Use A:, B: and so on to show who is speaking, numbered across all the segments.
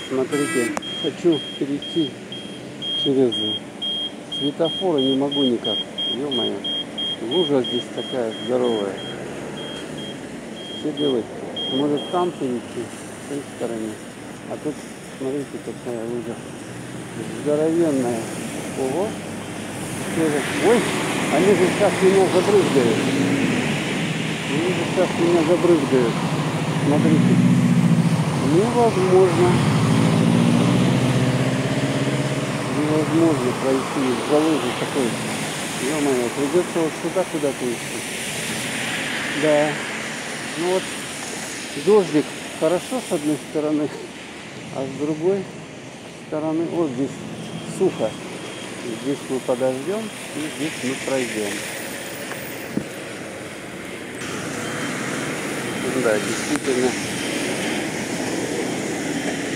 A: Смотрите, хочу перейти через светофор и не могу никак. Ё-моё, лужа здесь такая здоровая. Что делать? Может там перейти, с той стороны. А тут, смотрите, какая лужа здоровенная. Ого. Ой, они же сейчас меня забрызгают. Они же сейчас меня забрызгают. Смотрите. Невозможно пройти из-за лужи такой. Ё-моё, придется вот сюда куда-то идти. Да. Ну вот дождик хорошо с одной стороны, а с другой стороны вот здесь сухо. Здесь мы подождем и здесь мы пройдем. Да, действительно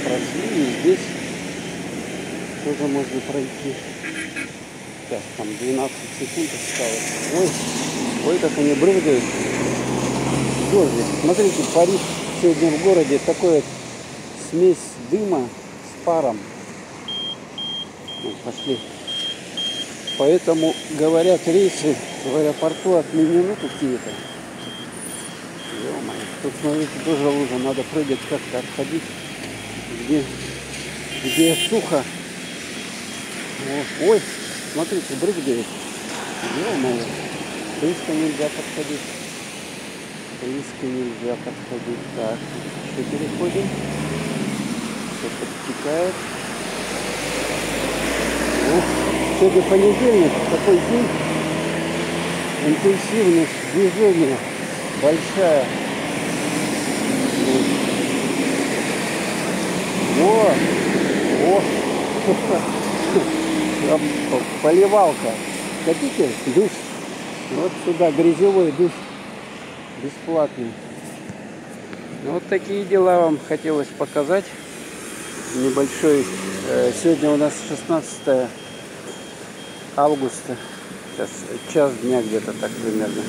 A: прошли, и здесь тоже можно пройти. Сейчас там 12 секунд осталось. Ой, как они брызгают. Дождик. Смотрите, Париж сегодня в городе такой смесь дыма с паром. Вот, пошли. Поэтому, говорят, рейсы в аэропорту отменены какие-то. Ё-моё. Тут, смотрите, тоже лужа. Надо прыгать как-то, отходить. Где сухо. Ой, смотрите, брызгает. Ё-моё. Близко нельзя подходить. Близко нельзя подходить. Так, еще переходим. Все подтекает. Сегодня понедельник, такой день. Интенсивность движения большая. Поливалка. Хотите душ? Вот сюда грязевой душ бесплатный. Вот такие дела вам хотелось показать. Небольшой. Сегодня у нас 16 августа. Сейчас час дня где-то так примерно.